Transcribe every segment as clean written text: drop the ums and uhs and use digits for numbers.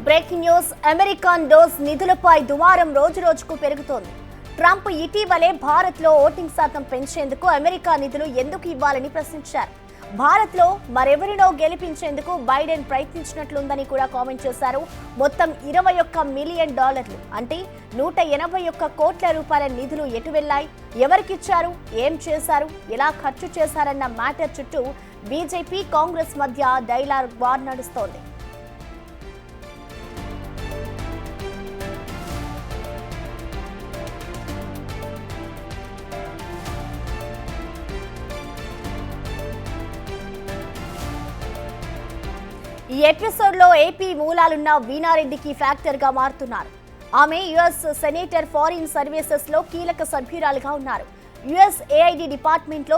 Breaking news. American డోస్ నిధులపై దుమారం రోజురోజుకు పెరుగుతోంది. ట్రంప్ ఇటీవలే భారత్లో ఓటింగ్ శాతం పెంచేందుకు అమెరికా నిధులు ఎందుకు ఇవ్వాలని ప్రశ్నించారు. భారత్లో మరెవరినో గెలిపించేందుకు బైడెన్ ప్రయత్నించినట్లుందని కూడా కామెంట్ చేశారు. మొత్తం $21 మిలియన్ అంటే 181 కోట్ల రూపాయల నిధులు ఎటు వెళ్లాయి, ఎవరికిచ్చారు, ఏం చేశారు, ఎలా ఖర్చు చేశారన్న మ్యాటర్ చుట్టూ బీజేపీ కాంగ్రెస్ మధ్య డైలాగ్ వార్ నడుస్తోంది. ఈ ఎపిసోడ్లో ఏపీ మూలాలున్న వీణారెడ్డికి ఫ్యాక్టర్గా మారుతున్నారు. ఆమె యుఎస్ సెనేటర్ ఫారిన్ సర్వీసెస్లో కీలక సభ్యురాలుగా ఉన్నారు. యుఎస్ఏఐడి డిపార్ట్మెంట్లో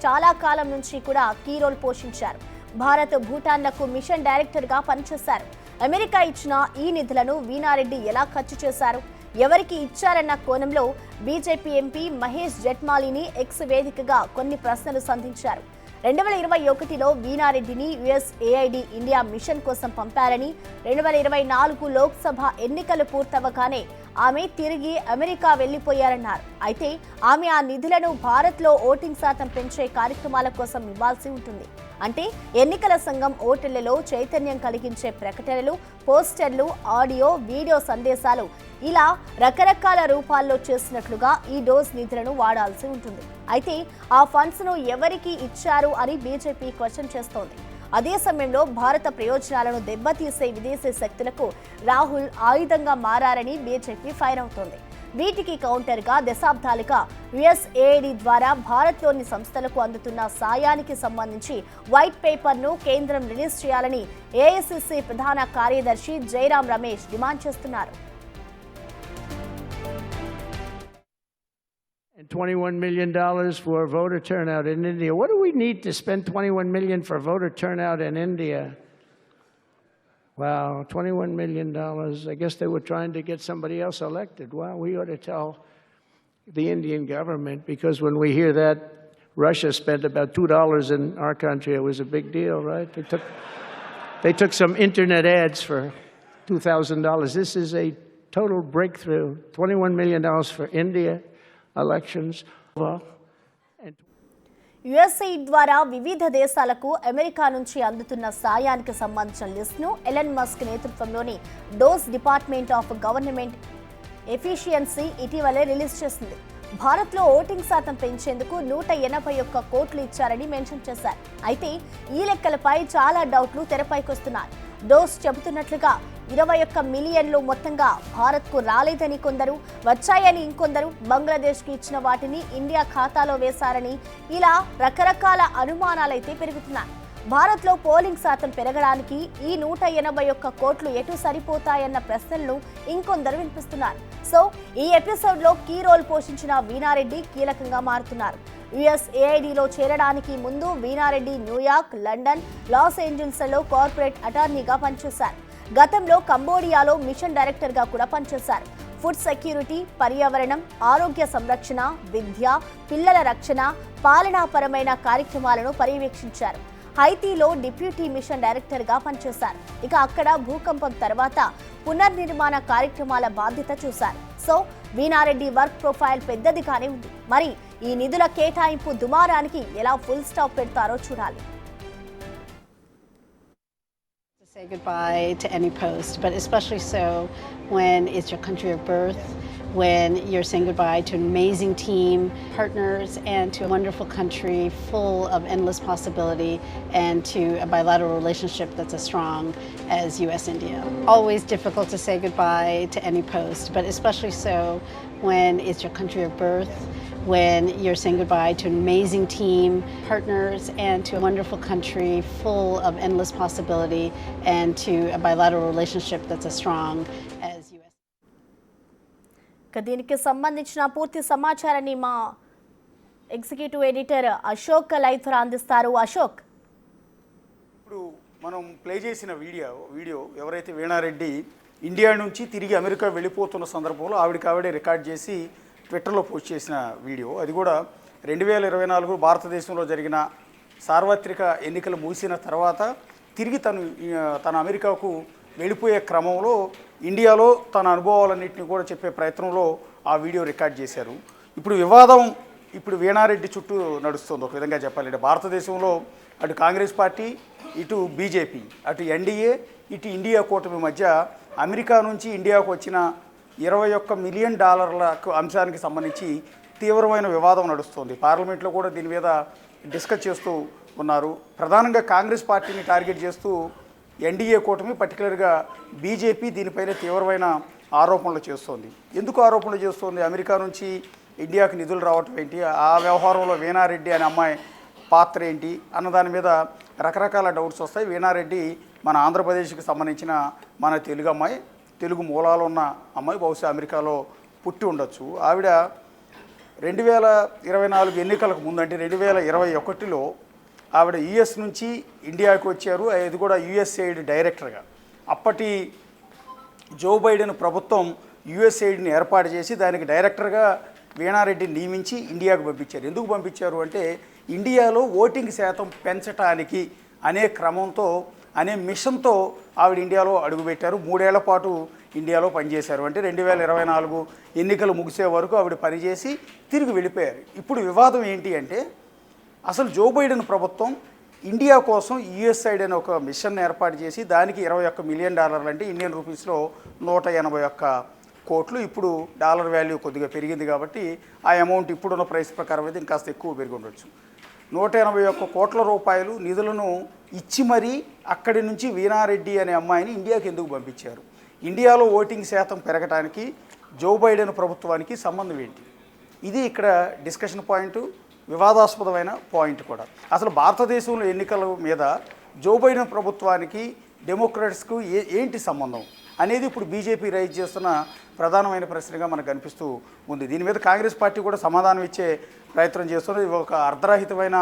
చాలా కాలం నుంచి కూడా కీ రోల్ పోషించారు. భారత్ భూటాన్లకు మిషన్ డైరెక్టర్గా పనిచేశారు. అమెరికా ఇచ్చిన ఈ నిధులను వీణారెడ్డి ఎలా ఖర్చు చేశారు, ఎవరికి ఇచ్చారన్న కోణంలో బీజేపీ ఎంపీ మహేష్ జెట్మాలిని ఎక్స్ వేదికగా కొన్ని ప్రశ్నలు సంధించారు. 2021లో వీణారెడ్డిని యుఎస్ఏఐడి ఇండియా మిషన్ కోసం పంపారని, 2024 లోక్సభ ఎన్నికలు పూర్తవగానే ఆమె తిరిగి అమెరికా వెళ్లిపోయారన్నారు. అయితే ఆమె ఆ నిధులను భారత్లో ఓటింగ్ శాతం పెంచే కార్యక్రమాల కోసం ఇవ్వాల్సి ఉంటుంది. అంటే ఎన్నికల సంఘం ఓటర్లలో చైతన్యం కలిగించే ప్రకటనలు, పోస్టర్లు, ఆడియో, వీడియో సందేశాలు ఇలా రకరకాల రూపాల్లో చేసినట్లుగా ఈ డోస్ నిధులను వాడాల్సి ఉంటుంది. అయితే ఆ ఫండ్స్ ను ఎవరికి ఇచ్చారు అని బీజేపీ క్వశ్చన్ చేస్తోంది. అదే సమయంలో భారత ప్రయోజనాలను దెబ్బతీసే విదేశీ శక్తులకు రాహుల్ ఆయుధంగా మారారని బీజేపీ ఫైర్ అవుతోంది. వీటికి కౌంటర్గా దశాబ్దాలుగా యుఎస్ఏఐడి ద్వారా భారత్లోని సంస్థలకు అందుతున్న సాయానికి సంబంధించి వైట్ పేపర్ను కేంద్రం రిలీజ్ చేయాలని ఏఐసిసి ప్రధాన కార్యదర్శి జైరాం రమేష్ డిమాండ్ చేస్తున్నారు. $21 million for voter turnout in India. What do we need to spend $21 million for voter turnout in India? Wow, $21 million. I guess they were trying to get somebody else elected. Wow, we ought to tell the Indian government, because when we hear that Russia spent about $2 in our country, it was a big deal, right? They took some internet ads for $2,000. This is a total breakthrough. $21 million for India elections. USAID ద్వారా వివిధ దేశాలకు America నుంచి అందుతున్న సాయానికి సంబంధించిన లిస్టును Elon Musk నేతృత్వంలోని dose department of government efficiency ఇటీవలే release చేసింది. భారత్లో ఓటింగ్ శాతం పెంచేందుకు 181 కోట్లు ఇచ్చారని మెన్షన్ చేశారు. అయితే ఈ లెక్కలపై చాలా డౌట్లు తెరపైకొస్తున్నాయి. డోస్ చెబుతున్నట్లుగా 21 మిలియన్లు మొత్తంగా భారత్కు రాలేదని కొందరు, వచ్చాయని ఇంకొందరు, బంగ్లాదేశ్కి ఇచ్చిన వాటిని ఇండియా ఖాతాలో వేశారని ఇలా రకరకాల అనుమానాలైతే పెరుగుతున్నాయి. భారత్లో పోలింగ్ శాతం పెరగడానికి ఈ 181 కోట్లు ఎటు సరిపోతాయన్న ప్రశ్నలను ఇంకొందరు వినిపిస్తున్నారు. సో ఈ ఎపిసోడ్లో కీ రోల్ పోషించిన వీణారెడ్డి కీలకంగా మారుతున్నారు. యుఎస్ఏఐడిలో చేరడానికి ముందు Veena Reddy New York, London, loss ఏంజల్స్లలో corporate అటార్నీగా పనిచేశారు. గతంలో కంబోడియాలో మిషన్ డైరెక్టర్గా కూడా పనిచేశారు. ఫుడ్ సెక్యూరిటీ, పర్యావరణం, ఆరోగ్య సంరక్షణ, విద్య, పిల్లల రక్షణ, పాలనాపరమైన కార్యక్రమాలను పర్యవేక్షించారు. హైతీలో డిప్యూటీ మిషన్ డైరెక్టర్గా పనిచేశారు. ఇక అక్కడ భూకంపం తర్వాత పునర్నిర్మాణ కార్యక్రమాల బాధ్యత చూశారు. సో వీణారెడ్డి వర్క్ ప్రొఫైల్ పెద్దదిగానే ఉంది. మరి ఈ నిధుల కేటాయింపు దుమారానికి ఎలా ఫుల్ స్టాప్ పెడతారో చూడాలి. Say goodbye to any post, but especially so when it's your country of birth, when you're saying goodbye to an amazing team, partners, and to a wonderful country full of endless possibility, and to a bilateral relationship that's as strong as US-India. Always difficult to say goodbye to any post, but especially so when it's your country of birth, when you're saying goodbye to an amazing team, partners, and to a wonderful country full of endless possibility, and to a bilateral relationship that's as strong as US. దీనికి సంబంధించిన పూర్తి సమాచారాన్ని మా executive editor Ashok live ద్వారా అందిస్తారు. అశోక్, ఇప్పుడు మనం play చేసిన వీడియో ఎవరైతే వీణారెడ్డి ఇండియా నుంచి తిరిగి అమెరికా వెళ్ళిపోతున్న సందర్భంలో ఆవిడే రికార్డ్ చేసి ట్విట్టర్లో పోస్ట్ చేసిన వీడియో, అది కూడా 2024 భారతదేశంలో జరిగిన సార్వత్రిక ఎన్నికలు ముగిసిన తర్వాత తిరిగి తన అమెరికాకు వెళ్ళిపోయే క్రమంలో ఇండియాలో తన అనుభవాలన్నింటినీ కూడా చెప్పే ప్రయత్నంలో ఆ వీడియో రికార్డ్ చేశారు. ఇప్పుడు వివాదం వీణారెడ్డి చుట్టూ నడుస్తుంది. ఒక విధంగా చెప్పాలంటే భారతదేశంలో అటు కాంగ్రెస్ పార్టీ, ఇటు బీజేపీ, అటు ఎన్డీఏ, ఇటు ఇండియా కూటమి మధ్య అమెరికా నుంచి ఇండియాకు వచ్చిన $21 మిలియన్ అంశానికి సంబంధించి తీవ్రమైన వివాదం నడుస్తుంది. పార్లమెంట్లో కూడా దీని మీద డిస్కస్ చేస్తూ ఉన్నారు. ప్రధానంగా కాంగ్రెస్ పార్టీని టార్గెట్ చేస్తూ ఎన్డీఏ కూటమి, పర్టికులర్గా బీజేపీ దీనిపైన తీవ్రమైన ఆరోపణలు చేస్తోంది. ఎందుకు ఆరోపణలు చేస్తోంది? అమెరికా నుంచి ఇండియాకు నిధులు రావటం ఏంటి, ఆ వ్యవహారంలో వీణారెడ్డి అనే అమ్మాయి పాత్ర ఏంటి అన్న దాని మీద రకరకాల డౌట్స్ వస్తాయి. వీణారెడ్డి మన ఆంధ్రప్రదేశ్కి సంబంధించిన మన తెలుగు అమ్మాయి, తెలుగు మూలాలు ఉన్న అమ్మాయి, బహుశా అమెరికాలో పుట్టి ఉండొచ్చు. ఆవిడ 2024 ఎన్నికలకు ముందు అంటే 2021లో ఆవిడ యుఎస్ నుంచి ఇండియాకు వచ్చారు. అది కూడా యుఎస్ఎయిడ్ డైరెక్టర్గా. అప్పటి జో బైడెన్ ప్రభుత్వం యుఎస్ఎయిడ్ని ఏర్పాటు చేసి దానికి డైరెక్టర్గా వీణారెడ్డిని నియమించి ఇండియాకు పంపించారు. ఎందుకు పంపించారు అంటే ఇండియాలో ఓటింగ్ శాతం పెంచడానికి అనే క్రమంతో, అనే మిషన్తో ఆవిడ ఇండియాలో అడుగుపెట్టారు. 3 ఏళ్ల పాటు ఇండియాలో పనిచేశారు. అంటే 2024 ఎన్నికలు ముగిసే వరకు ఆవిడ పనిచేసి తిరిగి వెళ్ళిపోయారు. ఇప్పుడు వివాదం ఏంటి అంటే అసలు జో బైడెన్ ప్రభుత్వం ఇండియా కోసం యుఎస్ఐడ్ అనే ఒక మిషన్ ఏర్పాటు చేసి దానికి $21 మిలియన్ అంటే ఇండియన్ రూపీస్లో 181 కోట్లు. ఇప్పుడు డాలర్ వాల్యూ కొద్దిగా పెరిగింది కాబట్టి ఆ అమౌంట్ ఇప్పుడున్న ప్రైస్ ప్రకారం అయితే ఇంకాస్త ఎక్కువ పెరిగి ఉండొచ్చు. 181 కోట్ల రూపాయలు నిధులను ఇచ్చి మరీ అక్కడి నుంచి వీణారెడ్డి అనే అమ్మాయిని ఇండియాకి ఎందుకు పంపించారు? ఇండియాలో ఓటింగ్ శాతం పెరగడానికి జో బైడెన్ ప్రభుత్వానికి సంబంధం ఏంటి? ఇది ఇక్కడ డిస్కషన్ పాయింట్, వివాదాస్పదమైన పాయింట్ కూడా. అసలు భారతదేశంలో ఎన్నికల మీద జో బైడెన్ ప్రభుత్వానికి డెమోక్రాట్స్కు ఏంటి సంబంధం అనేది ఇప్పుడు బీజేపీ రైజ్ చేస్తున్న ప్రధానమైన ప్రశ్నగా మనకు కనిపిస్తూ ఉంది. దీని మీద కాంగ్రెస్ పార్టీ కూడా సమాధానం ఇచ్చే ప్రయత్నం చేస్తుంది. ఒక అర్ధరహితమైన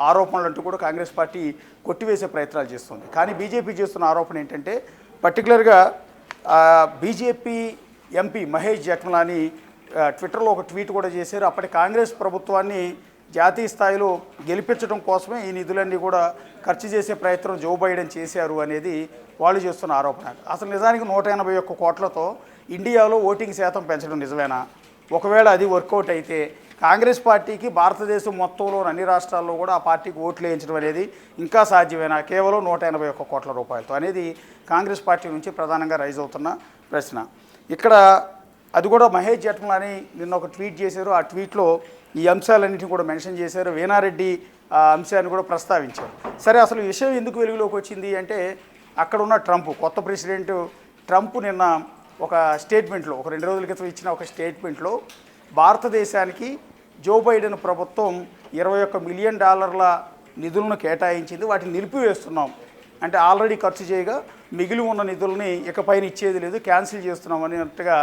ఆరోపణలు అంటూ కూడా కాంగ్రెస్ పార్టీ కొట్టివేసే ప్రయత్నాలు చేస్తుంది. కానీ బీజేపీ చేస్తున్న ఆరోపణ ఏంటంటే పర్టికులర్గా బీజేపీ ఎంపీ మహేష్ జఠ్మలాని ట్విట్టర్లో ఒక ట్వీట్ కూడా చేశారు. అప్పటి కాంగ్రెస్ ప్రభుత్వాన్ని జాతీయ స్థాయిలో గెలిపించడం కోసమే ఈ నిధులన్నీ కూడా ఖర్చు చేసే ప్రయత్నం జో బైడెన్ చేశారు అనేది వాళ్ళు చేస్తున్న ఆరోపణ. అసలు నిజానికి 181 కోట్లతో ఇండియాలో ఓటింగ్ శాతం పెంచడం నిజమేనా? ఒకవేళ అది వర్కౌట్ అయితే కాంగ్రెస్ పార్టీకి భారతదేశం మొత్తంలో అన్ని రాష్ట్రాల్లో కూడా ఆ పార్టీకి ఓట్లు వేయించడం అనేది ఇంకా సాధ్యమేనా కేవలం 181 కోట్ల రూపాయలతో అనేది కాంగ్రెస్ పార్టీ నుంచి ప్రధానంగా రైజ్ అవుతున్న ప్రశ్న. ఇక్కడ అది కూడా మహేష్ జఠ్మలాని నిన్న ఒక ట్వీట్ చేశారు. ఆ ట్వీట్లో ఈ అంశాలన్నింటినీ కూడా మెన్షన్ చేశారు. వీణారెడ్డి ఆ అంశాన్ని కూడా ప్రస్తావించారు. సరే, అసలు ఈ విషయం ఎందుకు వెలుగులోకి వచ్చింది అంటే అక్కడ ఉన్న కొత్త ప్రెసిడెంట్ ట్రంప్ నిన్న ఒక స్టేట్మెంట్లో, ఒక 2 రోజుల క్రితం ఇచ్చిన ఒక స్టేట్మెంట్లో భారతదేశానికి జో బైడెన్ ప్రభుత్వం $21 మిలియన్ నిధులను కేటాయించింది, వాటిని నిలిపివేస్తున్నాం అంటే ఆల్రెడీ ఖర్చు చేయగా మిగిలి ఉన్న నిధులని ఇకపైన ఇచ్చేది లేదు, క్యాన్సిల్ చేస్తున్నాం అన్నట్టుగా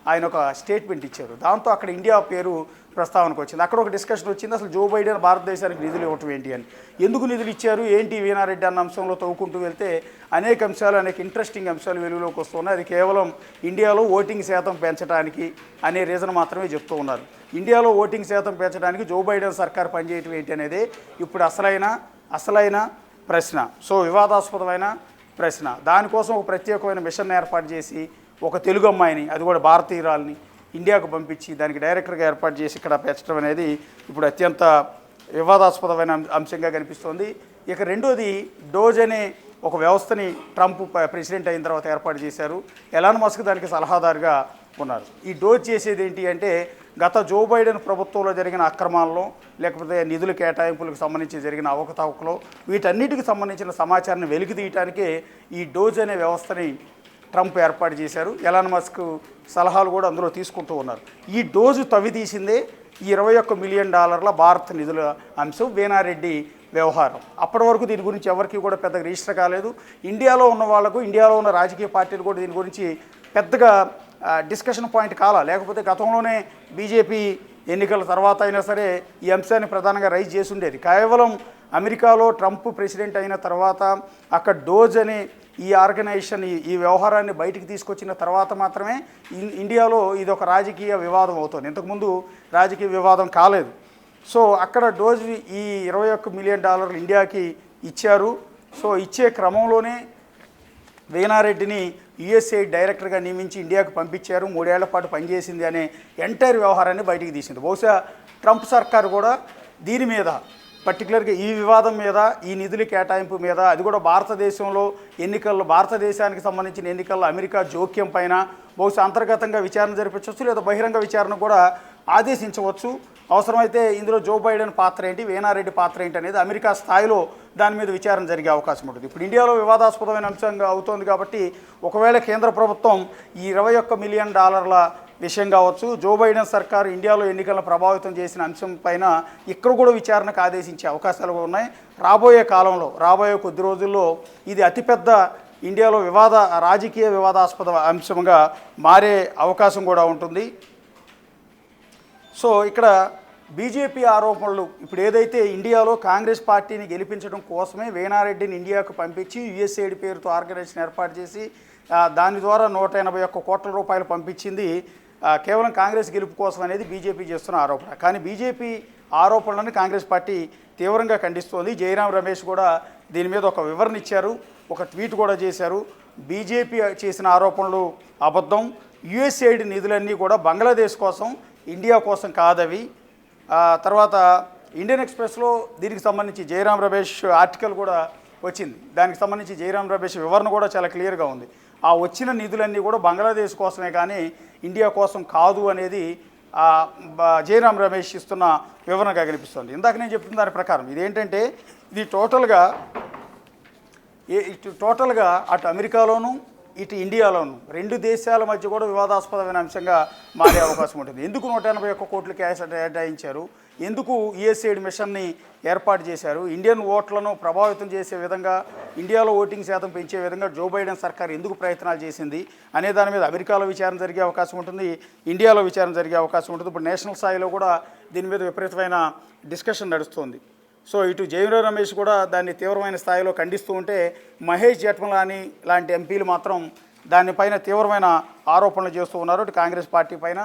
ఆయన ఒక స్టేట్మెంట్ ఇచ్చారు. దాంతో అక్కడ ఇండియా పేరు ప్రస్తావనకు వచ్చింది. అక్కడ ఒక డిస్కషన్ వచ్చింది, అసలు జో బైడెన్ భారతదేశానికి నిధులు ఇవ్వటం ఏంటి అని. ఎందుకు నిధులు ఇచ్చారు ఏంటి వీణారెడ్డి అన్న అంశంలో తవ్వుకుంటూ వెళ్తే అనేక అంశాలు, అనేక ఇంట్రెస్టింగ్ అంశాలు వెలుగులోకి వస్తున్నాయి. అది కేవలం ఇండియాలో ఓటింగ్ శాతం పెంచడానికి అనే రీజన్ మాత్రమే చెప్తూ ఉన్నారు. ఇండియాలో ఓటింగ్ శాతం పెంచడానికి జో బైడెన్ సర్కార్ పనిచేయటం ఏంటి అనేది ఇప్పుడు అసలైన ప్రశ్న. సో వివాదాస్పదమైన ప్రశ్న. దానికోసం ఒక ప్రత్యేకమైన మిషన్ ఏర్పాటు చేసి ఒక తెలుగు అమ్మాయిని, అది కూడా భారతీయురాలని ఇండియాకు పంపించి దానికి డైరెక్టర్గా ఏర్పాటు చేసి ఇక్కడ పెంచడం అనేది ఇప్పుడు అత్యంత వివాదాస్పదమైన అంశంగా కనిపిస్తోంది. ఇక రెండోది, డోజ్ అనే ఒక వ్యవస్థని ట్రంప్ ప్రెసిడెంట్ అయిన తర్వాత ఏర్పాటు చేశారు. ఎలాన్ మస్క్ దానికి సలహాదారుగా ఉన్నారు. ఈ డోజ్ చేసేది ఏంటి అంటే గత జో బైడెన్ ప్రభుత్వంలో జరిగిన అక్రమాల్లో, లేకపోతే నిధుల కేటాయింపులకు సంబంధించి జరిగిన అవకతవకలో, వీటన్నిటికి సంబంధించిన సమాచారాన్ని వెలికి తీయటానికే ఈ డోజ్ అనే వ్యవస్థని ట్రంప్ ఏర్పాటు చేశారు. ఎలాన్ మస్క్ సలహాలు కూడా అందులో తీసుకుంటూ ఉన్నారు. ఈ డోజు తవ్వి తీసిందే ఈ $21 మిలియన్ భారత్ నిధుల అంశం, వీణారెడ్డి వ్యవహారం. అప్పటి వరకు దీని గురించి ఎవరికి కూడా పెద్దగా రిజిస్టర్ కాలేదు. ఇండియాలో ఉన్న వాళ్లకు, ఇండియాలో ఉన్న రాజకీయ పార్టీలు కూడా దీని గురించి పెద్దగా డిస్కషన్ పాయింట్ కాలా. లేకపోతే గతంలోనే బీజేపీ ఎన్నికల తర్వాత అయినా సరే ఈ అంశాన్ని ప్రధానంగా రైజ్ చేసి ఉండేది. కేవలం అమెరికాలో ట్రంప్ ప్రెసిడెంట్ అయిన తర్వాత అక్కడ డోజ్ అనే ఈ ఆర్గనైజేషన్ ఈ వ్యవహారాన్ని బయటికి తీసుకొచ్చిన తర్వాత మాత్రమే ఇండియాలో ఇది ఒక రాజకీయ వివాదం అవుతుంది. ఇంతకుముందు రాజకీయ వివాదం కాలేదు. సో అక్కడ డోజ్ ఈ $21 మిలియన్ ఇండియాకి ఇచ్చారు. సో ఇచ్చే క్రమంలోనే వీణారెడ్డిని యుఎస్ఏఐడి డైరెక్టర్గా నియమించి ఇండియాకు పంపించారు, 3 ఏళ్ల పాటు పనిచేసింది అనే ఎంటైర్ వ్యవహారాన్ని బయటికి తీసింది. బహుశా ట్రంప్ సర్కారు కూడా దీని మీద పర్టికులర్గా ఈ వివాదం మీద, ఈ నిధుల కేటాయింపు మీద, అది కూడా భారతదేశంలో ఎన్నికల్లో, భారతదేశానికి సంబంధించిన ఎన్నికల్లో అమెరికా జోక్యం పైన బహుశా అంతర్గతంగా విచారణ జరిపించవచ్చు, లేదా బహిరంగ విచారణ కూడా ఆదేశించవచ్చు. అవసరమైతే ఇందులో జో బైడెన్ పాత్ర ఏంటి, వీణారెడ్డి పాత్ర ఏంటి అనేది అమెరికా స్థాయిలో దాని మీద విచారణ జరిగే అవకాశం ఉంటుంది. ఇప్పుడు ఇండియాలో వివాదాస్పదమైన అంశంగా అవుతోంది కాబట్టి ఒకవేళ కేంద్ర ప్రభుత్వం ఈ $21 మిలియన్ విషయం కావచ్చు, జో బైడెన్ సర్కారు ఇండియాలో ఎన్నికలను ప్రభావితం చేసిన అంశం పైన ఇక్కడ కూడా విచారణకు ఆదేశించే అవకాశాలు కూడా ఉన్నాయి. రాబోయే కాలంలో, రాబోయే కొద్ది రోజుల్లో ఇది అతిపెద్ద ఇండియాలో రాజకీయ వివాదాస్పద అంశంగా మారే అవకాశం కూడా ఉంటుంది. సో ఇక్కడ బీజేపీ ఆరోపణలు, ఇప్పుడు ఏదైతే ఇండియాలో కాంగ్రెస్ పార్టీని గెలిపించడం కోసమే వీణారెడ్డిని ఇండియాకు పంపించి యుఎస్ఏఐడి పేరుతో ఆర్గనైజేషన్ ఏర్పాటు చేసి దాని ద్వారా 181 కోట్ల రూపాయలు పంపించింది కేవలం కాంగ్రెస్ గెలుపు కోసం అనేది బీజేపీ చేస్తున్న ఆరోపణ. కానీ బీజేపీ ఆరోపణలను కాంగ్రెస్ పార్టీ తీవ్రంగా ఖండిస్తోంది. జయరాం రమేష్ కూడా దీని మీద ఒక వివరణ ఇచ్చారు, ఒక ట్వీట్ కూడా చేశారు. బీజేపీ చేసిన ఆరోపణలు అబద్ధం, యుఎస్ఏఐడి నిధులన్నీ కూడా బంగ్లాదేశ్ కోసం, ఇండియా కోసం కాదవి. తర్వాత ఇండియన్ ఎక్స్ప్రెస్లో దీనికి సంబంధించి జయరాం రమేష్ ఆర్టికల్ కూడా వచ్చింది. దానికి సంబంధించి జయరాం రమేష్ వివరణ కూడా చాలా క్లియర్గా ఉంది. ఆ వచ్చిన నిధులన్నీ కూడా బంగ్లాదేశ్ కోసమే కానీ ఇండియా కోసం కాదు అనేది జయరాం రమేష్ ఇస్తున్న వివరణగా కనిపిస్తుంది. ఇందాక నేను చెప్తున్న దాని ప్రకారం ఇదేంటంటే ఇది టోటల్గా అటు అమెరికాలోనూ ఇటు ఇండియాలోనూ 2 దేశాల మధ్య కూడా వివాదాస్పదమైన అంశంగా మారే అవకాశం ఉంటుంది. ఎందుకు 181 కోట్లు క్యాష్ కేటాయించారు, ఎందుకు యుఎస్ఏఐడి మిషన్ని ఏర్పాటు చేశారు, ఇండియన్ ఓట్లను ప్రభావితం చేసే విధంగా, ఇండియాలో ఓటింగ్ శాతం పెంచే విధంగా జో బైడెన్ సర్కార్ ఎందుకు ప్రయత్నాలు చేసింది అనే దాని మీద అమెరికాలో విచారణ జరిగే అవకాశం ఉంటుంది, ఇండియాలో విచారణ జరిగే అవకాశం ఉంటుంది. ఇప్పుడు నేషనల్ స్థాయిలో కూడా దీని మీద విపరీతమైన డిస్కషన్ నడుస్తుంది. సో ఇటు జయరాం రమేష్ కూడా దాన్ని తీవ్రమైన స్థాయిలో ఖండిస్తూ ఉంటే, మహేష్ జఠ్మలాని లాంటి ఎంపీలు మాత్రం దానిపైన తీవ్రమైన ఆరోపణలు చేస్తూ ఉన్నారు, అటు కాంగ్రెస్ పార్టీ పైన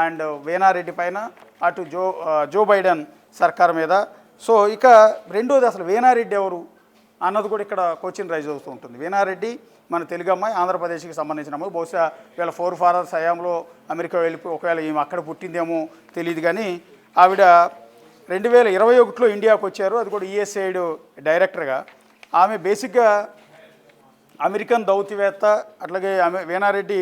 అండ్ వీణారెడ్డి పైన, అటు జో బైడెన్ సర్కార్ మీద. సో ఇక రెండోది, అసలు వీణారెడ్డి ఎవరు అన్నది కూడా ఇక్కడ క్వశ్చన్ రైజ్ అవుతూ ఉంటుంది. వీణారెడ్డి మన తెలుగు అమ్మాయి, ఆంధ్రప్రదేశ్కి సంబంధించిన అమ్మాయి. బహుశా వీళ్ళ 4 ఫాదర్స్ హయాంలో అమెరికా వెళ్ళిపోయి, ఒకవేళ ఈమె అక్కడ పుట్టిందేమో తెలియదు కానీ ఆవిడ 2021లో ఇండియాకు వచ్చారు, అది కూడా యుఎస్ఏఐడి డైరెక్టర్గా. ఆమె బేసిక్గా అమెరికన్ దౌత్యవేత్త. అట్లాగే వీణారెడ్డి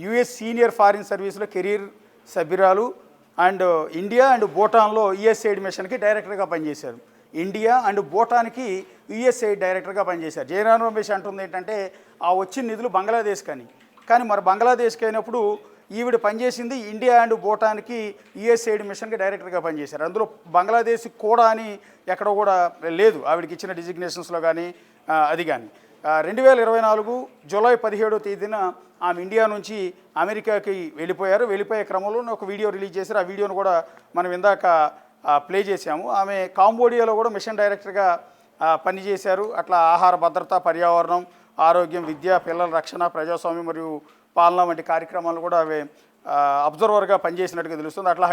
యుఎస్ సీనియర్ ఫారిన్ సర్వీస్లో కెరీర్ సభ్యురాలు అండ్ ఇండియా అండ్ భూటాన్లో యుఎస్ఏఐడి మిషన్కి డైరెక్టర్గా పనిచేశారు. ఇండియా అండ్ భూటాన్కి యుఎస్ఏఐడి డైరెక్టర్గా పనిచేశారు. జయరాం రమేష్ అంటుంది ఏంటంటే ఆ వచ్చిన నిధులు బంగ్లాదేశ్కి కానీ మరి బంగ్లాదేశ్కి అయినప్పుడు ఈవిడ పనిచేసింది ఇండియా అండ్ భూటాన్కి యుఎస్ఏఐడి మిషన్కి డైరెక్టర్గా పనిచేశారు. అందులో బంగ్లాదేశ్ కూడా అని ఎక్కడో కూడా లేదు ఆవిడకి ఇచ్చిన డిజిగ్నేషన్స్లో కానీ అది కానీ. 2024 జూలై 17వ తేదీన ఆమె ఇండియా నుంచి అమెరికాకి వెళ్ళిపోయారు. వెళ్ళిపోయే క్రమంలో ఒక వీడియో రిలీజ్ చేశారు. ఆ వీడియోను కూడా మనం ఇందాక ప్లే చేశాము. ఆమె కాంబోడియాలో కూడా మిషన్ డైరెక్టర్గా పనిచేశారు. అట్లా ఆహార భద్రత, పర్యావరణం, ఆరోగ్యం, విద్య, పిల్లల రక్షణ, ప్రజాస్వామ్యం మరియు పాలన వంటి కార్యక్రమాలు కూడా అవి అబ్జర్వర్గా పనిచేసినట్టుగా తెలుస్తుంది. అట్లా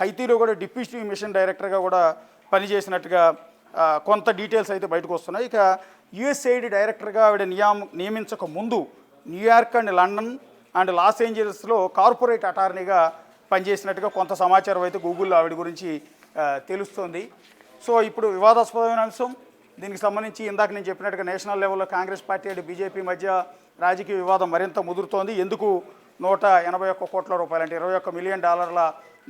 హైతీలో కూడా డిప్యూటీ మిషన్ డైరెక్టర్గా కూడా పనిచేసినట్టుగా కొంత డీటెయిల్స్ అయితే బయటకు వస్తున్నాయి. ఇక యుఎస్ఏఐడి డైరెక్టర్గా ఆవిడ నియమించక ముందు New York and London and Los ఏంజల్స్లో కార్పొరేట్ అటార్నీగా పనిచేసినట్టుగా కొంత సమాచారం అయితే గూగుల్లో ఆవిడ గురించి తెలుస్తుంది. సో ఇప్పుడు వివాదాస్పదమైన అంశం. దీనికి సంబంధించి ఇందాక నేను చెప్పినట్టుగా నేషనల్ లెవెల్లో కాంగ్రెస్ పార్టీ అండ్ బీజేపీ మధ్య రాజకీయ వివాదం మరింత ముదురుతోంది. ఎందుకు 181 కోట్ల రూపాయలు అంటే $21 మిలియన్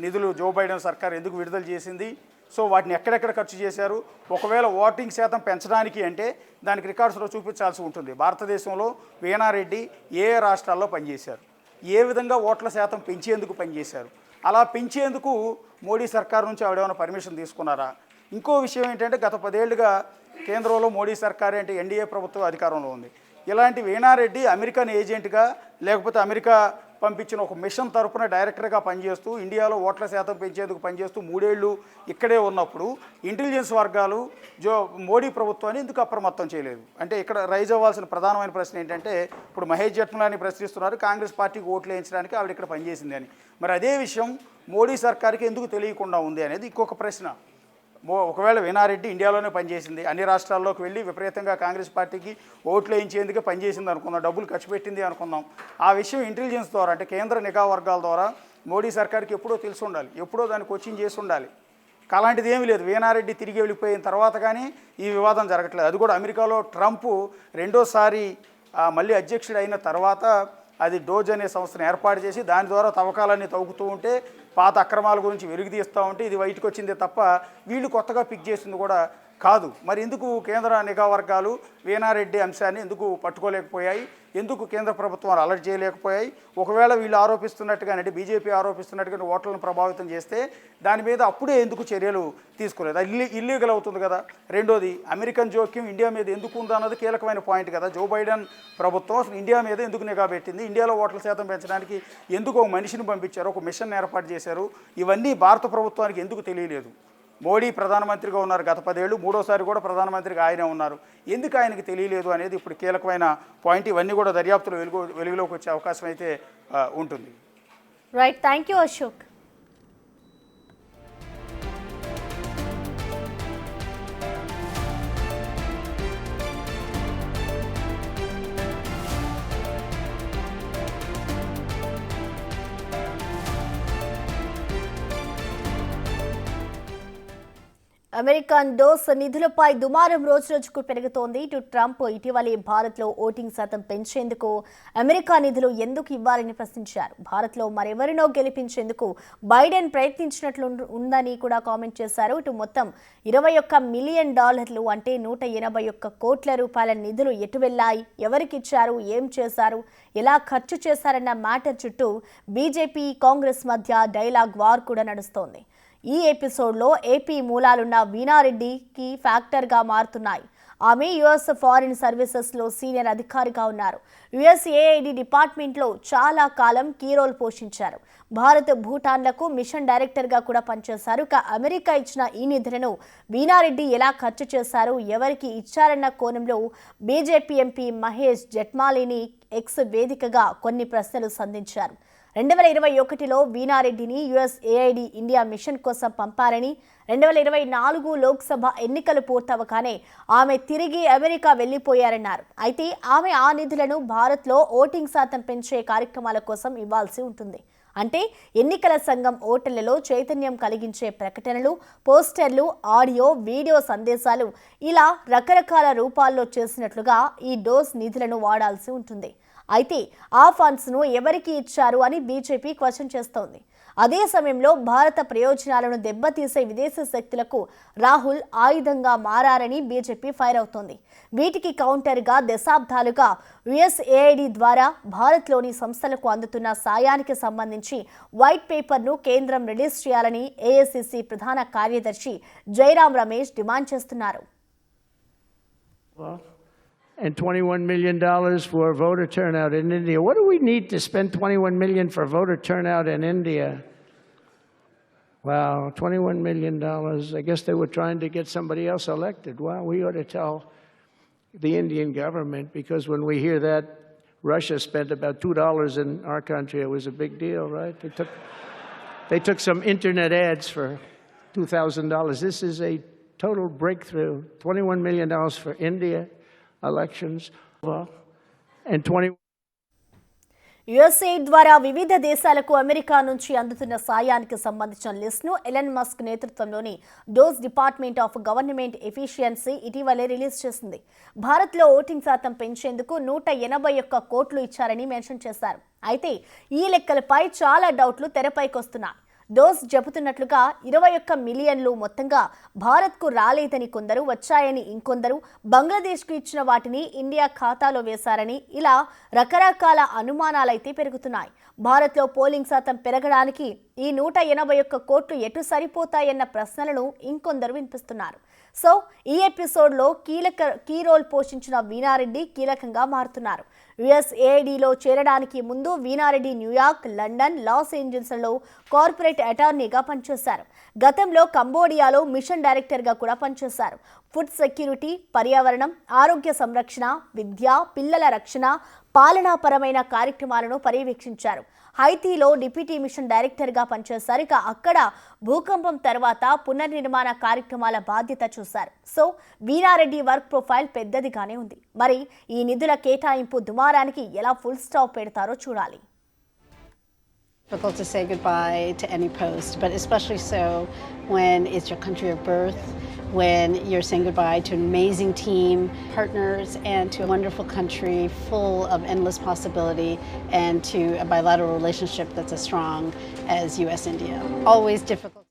నిధులు జో బైడెన్ సర్కార్ ఎందుకు విడుదల చేసింది, సో వాటిని ఎక్కడెక్కడ ఖర్చు చేశారు, ఒకవేళ ఓటింగ్ శాతం పెంచడానికి అంటే దానికి రికార్డ్స్లో చూపించాల్సి ఉంటుంది. భారతదేశంలో వీణారెడ్డి ఏ రాష్ట్రాల్లో పనిచేశారు, ఏ విధంగా ఓట్ల శాతం పెంచేందుకు పనిచేశారు, అలా పెంచేందుకు మోడీ సర్కార్ నుంచి ఆవిడేమైనా పర్మిషన్ తీసుకున్నారా. ఇంకో విషయం ఏంటంటే గత 10 ఏళ్లుగా కేంద్రంలో మోడీ సర్కార్ అంటే ఎన్డీఏ ప్రభుత్వం అధికారంలో ఉంది. ఇలాంటి వీణారెడ్డి అమెరికన్ ఏజెంట్గా లేకపోతే అమెరికా పంపించిన ఒక మిషన్ తరపున డైరెక్టర్గా పనిచేస్తూ ఇండియాలో ఓట్ల శాతం పెంచేందుకు పనిచేస్తూ 3 ఏళ్ళు ఇక్కడే ఉన్నప్పుడు ఇంటెలిజెన్స్ వర్గాలు మోడీ ప్రభుత్వాన్ని ఎందుకు అప్రమత్తం చేయలేదు అంటే ఇక్కడ రైజ్ అవ్వాల్సిన ప్రధానమైన ప్రశ్న ఏంటంటే, ఇప్పుడు మహేష్ జఠ్మలాని ప్రశ్నిస్తున్నారు కాంగ్రెస్ పార్టీకి ఓట్లు వేయించడానికి ఆవిడ ఇక్కడ పనిచేసింది అని. మరి అదే విషయం మోడీ సర్కార్కి ఎందుకు తెలియకుండా ఉంది అనేది ఇంకొక ప్రశ్న. ఒకవేళ వీణారెడ్డి ఇండియాలోనే పనిచేసింది, అన్ని రాష్ట్రాల్లోకి వెళ్ళి విపరీతంగా కాంగ్రెస్ పార్టీకి ఓట్లు వేయించేందుకే పనిచేసింది అనుకుందాం, డబ్బులు ఖర్చు పెట్టింది అనుకుందాం. ఆ విషయం ఇంటెలిజెన్స్ ద్వారా అంటే కేంద్ర నిఘా వర్గాల ద్వారా మోడీ సర్కార్కి ఎప్పుడో తెలిసి ఉండాలి, ఎప్పుడో దాన్ని కోచింగ్ చేసి ఉండాలి. అలాంటిది ఏమీ లేదు. వీణారెడ్డి తిరిగి వెళ్ళిపోయిన తర్వాత కానీ ఈ వివాదం జరగట్లేదు. అది కూడా అమెరికాలో ట్రంప్ రెండోసారి మళ్ళీ అధ్యక్షుడు అయిన తర్వాత అది డోజ్ అనే సంస్థను ఏర్పాటు చేసి దాని ద్వారా తవ్వకాలన్నీ తవ్వుతూ ఉంటే పాత అక్రమాల గురించి వెలుగు తీస్తూ ఉంటే ఇది బయటకు వచ్చిందే తప్ప వీళ్ళు కొత్తగా పిక్ చేసింది కూడా కాదు. మరి ఎందుకు కేంద్ర నిఘా వర్గాలు వీణారెడ్డి అంశాన్ని ఎందుకు పట్టుకోలేకపోయాయి, ఎందుకు కేంద్ర ప్రభుత్వాలు అలర్ట్ చేయలేకపోయాయి? ఒకవేళ వీళ్ళు ఆరోపిస్తున్నట్టుగానే అంటే బీజేపీ ఆరోపిస్తున్నట్టుగా ఓట్లను ప్రభావితం చేస్తే దాని మీద అప్పుడే ఎందుకు చర్యలు తీసుకోలేదు? అది ఇల్లీగల్ అవుతుంది కదా. రెండోది, అమెరికన్ జోక్యం ఇండియా మీద ఎందుకు ఉందన్నది కీలకమైన పాయింట్ కదా. జో బైడెన్ ప్రభుత్వం అసలు ఇండియా మీద ఎందుకు నిఘా పెట్టింది, ఇండియాలో ఓట్ల శాతం పెంచడానికి ఎందుకు ఒక మనిషిని పంపించారు, ఒక మిషన్ ఏర్పాటు చేశారు, ఇవన్నీ భారత ప్రభుత్వానికి ఎందుకు తెలియలేదు? మోడీ ప్రధానమంత్రిగా ఉన్నారు గత 10 ఏళ్ళు, మూడోసారి కూడా ప్రధానమంత్రిగా ఆయనే ఉన్నారు, ఎందుకు ఆయనకి తెలియలేదు అనేది ఇప్పుడు కీలకమైన పాయింట్. ఇవన్నీ కూడా దర్యాప్తులో వెలుగులోకి వచ్చే అవకాశం అయితే ఉంటుంది. Right, thank you Ashok. American డోస్ నిధులపై దుమారం రోజురోజుకు పెరుగుతోంది. ఇటు ట్రంప్ ఇటీవలే భారత్లో ఓటింగ్ శాతం పెంచేందుకు అమెరికా నిధులు ఎందుకు ఇవ్వాలని ప్రశ్నించారు. భారత్లో మరెవరినో గెలిపించేందుకు బైడెన్ ప్రయత్నించినట్లు ఉందని కూడా కామెంట్ చేశారు. ఇటు మొత్తం $21 మిలియన్ అంటే 181 కోట్ల రూపాయల నిధులు ఎటు వెళ్లాయి, ఎవరికిచ్చారు, ఏం చేశారు, ఎలా ఖర్చు చేశారన్న మ్యాటర్ చుట్టూ బీజేపీ కాంగ్రెస్ మధ్య డైలాగ్ వార్ కూడా నడుస్తోంది. ఈ ఎపిసోడ్లో ఏపీ మూలాలున్న వీణారెడ్డికి ఫ్యాక్టర్గా మారుతున్నాయి. ఆమె యుఎస్ ఫారిన్ సర్వీసెస్లో సీనియర్ అధికారిగా ఉన్నారు. యుఎస్ఏఐడి డిపార్ట్మెంట్లో చాలా కాలం కీ రోల్ పోషించారు. భారత్ భూటాన్లకు మిషన్ డైరెక్టర్గా కూడా పనిచేశారు. అమెరికా ఇచ్చిన ఈ నిధులను వీణారెడ్డి ఎలా ఖర్చు చేశారు, ఎవరికి ఇచ్చారన్న కోణంలో బీజేపీ ఎంపీ మహేష్ జెట్మాలిని ఎక్స్ వేదికగా కొన్ని ప్రశ్నలు సంధించారు. 2021లో వీణారెడ్డిని యుఎస్ఏఐడి ఇండియా మిషన్ కోసం పంపారని, 2024 లోక్సభ ఎన్నికలు పూర్తవగానే ఆమె తిరిగి అమెరికా వెళ్లిపోయారన్నారు. అయితే ఆమె ఆ నిధులను భారత్లో ఓటింగ్ శాతం పెంచే కార్యక్రమాల కోసం ఇవ్వాల్సి ఉంటుంది. అంటే ఎన్నికల సంఘం ఓటర్లలో చైతన్యం కలిగించే ప్రకటనలు, పోస్టర్లు, ఆడియో, వీడియో సందేశాలు ఇలా రకరకాల రూపాల్లో చేసినట్లుగా ఈ డోస్ నిధులను వాడాల్సి ఉంటుంది. అయితే ఆ ఫండ్స్ను ఎవరికి ఇచ్చారు అని బీజేపీ క్వశ్చన్ చేస్తోంది. అదే సమయంలో భారత ప్రయోజనాలను దెబ్బతీసే విదేశీ శక్తులకు రాహుల్ ఆయుధంగా మారారని బీజేపీ ఫైర్ అవుతోంది. వీటికి కౌంటర్గా దశాబ్దాలుగా యుఎస్ఏఐడి ద్వారా భారత్లోని సంస్థలకు అందుతున్న సాయానికి సంబంధించి వైట్ పేపర్ను కేంద్రం రిలీజ్ చేయాలని ఏఐసిసి ప్రధాన కార్యదర్శి జైరాం రమేష్ డిమాండ్ చేస్తున్నారు. And $21 million for voter turnout in India. What do we need to spend $21 million for voter turnout in India? Wow, $21 million. I guess they were trying to get somebody else elected. Wow, we ought to tell the Indian government, because when we hear that Russia spent about $2 in our country, it was a big deal, right? They took some internet ads for $2,000. This is a total breakthrough. $21 million for India elections and 20. USA ద్వారా వివిధ దేశాలకు America నుంచి అందుతున్న సాయానికి సంబంధించిన లిస్టును Elon Musk నేతృత్వంలోని dose department of government efficiency ఇటీవలే release చేసింది. భారత్లో ఓటింగ్ శాతం పెంచేందుకు 181 కోట్లు ఇచ్చారని మెన్షన్ చేశారు. అయితే ఈ లెక్కలపై చాలా డౌట్లు తెరపైకొస్తున్నాయి. డోస్ చెబుతున్నట్లుగా 21 మిలియన్లు మొత్తంగా భారత్కు రాలేదని కొందరు, వచ్చాయని ఇంకొందరు, బంగ్లాదేశ్కు ఇచ్చిన వాటిని ఇండియా ఖాతాలో వేశారని ఇలా రకరకాల అనుమానాలైతే పెరుగుతున్నాయి. భారత్లో పోలింగ్ శాతం పెరగడానికి ఈ 181 కోట్లు ఎటు సరిపోతాయన్న ప్రశ్నలను ఇంకొందరు వినిపిస్తున్నారు. సో ఈ ఎపిసోడ్లో కీ రోల్ పోషించిన వీణారెడ్డి కీలకంగా మారుతున్నారు. యుఎస్ఏఐడిలో చేరడానికి ముందు Veena Reddy New York, London, loss ఏంజల్స్లలో corporate అటార్నీగా పనిచేశారు. గతంలో కంబోడియాలో మిషన్ డైరెక్టర్గా కూడా పనిచేశారు. ఫుడ్ సెక్యూరిటీ, పర్యావరణం, ఆరోగ్య సంరక్షణ, విద్య, పిల్లల రక్షణ, పాలనాపరమైన కార్యక్రమాలను పర్యవేక్షించారు. హైతీలో డిప్యూటీ మిషన్ డైరెక్టర్గా పనిచేశారు. ఇక అక్కడ భూకంపం తర్వాత పునర్నిర్మాణ కార్యక్రమాల బాధ్యత చూశారు. సో వీణారెడ్డి వర్క్ ప్రొఫైల్ పెద్దదిగానే ఉంది. మరి ఈ నిధుల కేటాయింపు దుమారానికి ఎలా ఫుల్ స్టాప్ పెడతారో చూడాలి. Difficult to say goodbye to any post, but especially so when it's your country of birth, when you're saying goodbye to an amazing team, partners, and to a wonderful country full of endless possibility, and to a bilateral relationship that's as strong as US-India. Always difficult.